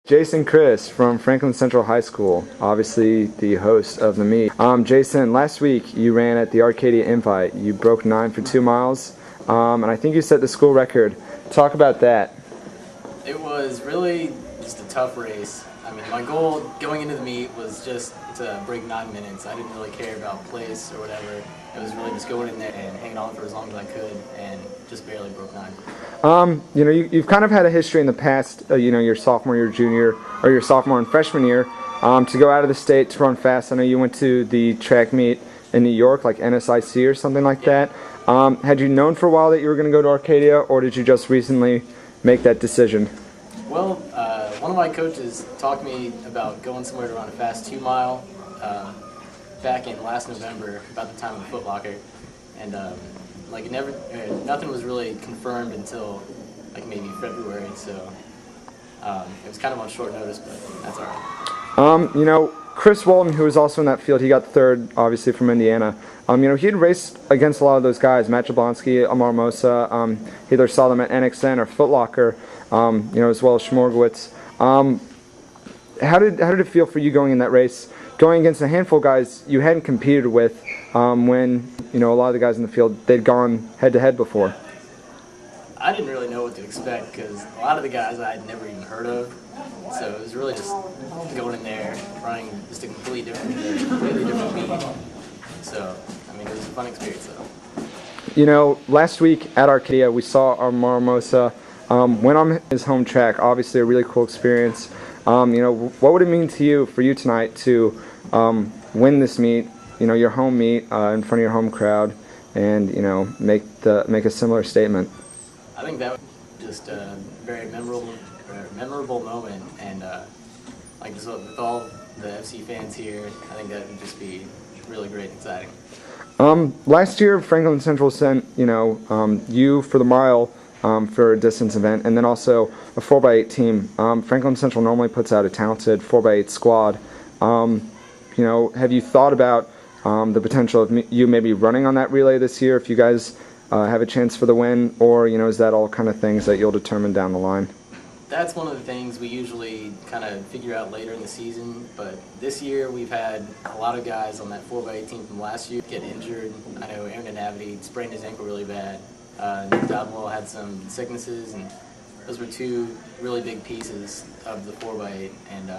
Jason Crist from Franklin Central High School, obviously the host of the meet. Jason, last week you ran at the Arcadia Invite. You broke 9 for 2 miles, and I think you set the school record. Talk about that. It was really just a tough race. I mean, my goal going into the meet was just to break 9 minutes. I didn't really care about place or whatever. It was really just going in there and hanging on for as long as I could, and just barely broke 9. You've kind of had a history in the past, your sophomore year, junior, or your sophomore and freshman year, to go out of the state to run fast. I know you went to the track meet in New York, like NSIC or something like that. Had you known for a while that you were going to go to Arcadia, or did you just recently make that decision? Well, one of my coaches talked to me about going somewhere to run a fast 2 mile back in last November, about the time of the Foot Locker, and nothing was really confirmed until like maybe February, so it was kind of on short notice, but that's all right. Chris Walton, who was also in that field, he got third, obviously, from Indiana. He had raced against a lot of those guys, Matt Jablonski, Amar Mosa. He either saw them at NXN or Foot Locker, as well as Schmorgowitz. How did it feel for you going in that race, going against a handful of guys you hadn't competed with when, a lot of the guys in the field, they'd gone head-to-head before? I didn't really know what to expect because a lot of the guys I had never even heard of. So it was really just going in there, running just a completely different meet. So, I mean, it was a fun experience, though. Last week at Arcadia, we saw Amar Mosa went on his home track. Obviously, a really cool experience. What would it mean to you, for you tonight, to win this meet, your home meet in front of your home crowd, and make a similar statement? I think that was just a very memorable moment, and with all the FC fans here, I think that would just be really great and exciting. Last year, Franklin Central sent you for the mile for a distance event, and then also a 4x8 team. Franklin Central normally puts out a talented 4x8 squad. Have you thought about the potential of you maybe running on that relay this year if you guys have a chance for the win, or is that all kind of things that you'll determine down the line? That's one of the things we usually kind of figure out later in the season, but this year we've had a lot of guys on that 4x8 team from last year get injured. I know Aaron Navity sprained his ankle really bad. Nick Dodwell had some sicknesses, and those were 2 really big pieces of the 4x8, and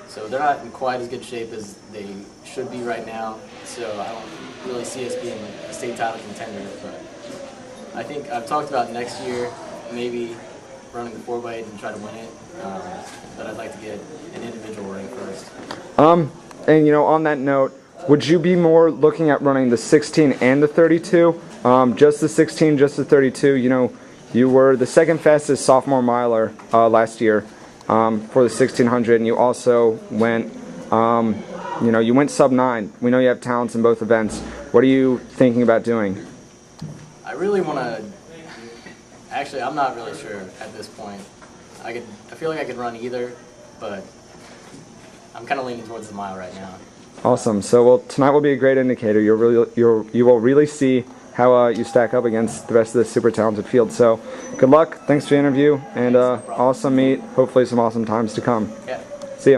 so they're not in quite as good shape as they should be right now, so I don't really see us being a state title contender, but I think I've talked about next year maybe running the 4x8 and try to win it, but I'd like to get an individual ring first. And on that note, would you be more looking at running the 16 and the 32? Just the 16, just the 32? You were the second fastest sophomore miler last year for the 1600, and you also went, you went sub-9. We know you have talents in both events. What are you thinking about doing? I really want to. Actually, I'm not really sure at this point. I feel like I could run either, but I'm kind of leaning towards the mile right now. Awesome. So, tonight will be a great indicator. You will really see how you stack up against the rest of the super talented field. So, good luck. Thanks for the interview, and awesome meet. Hopefully, some awesome times to come. Yeah.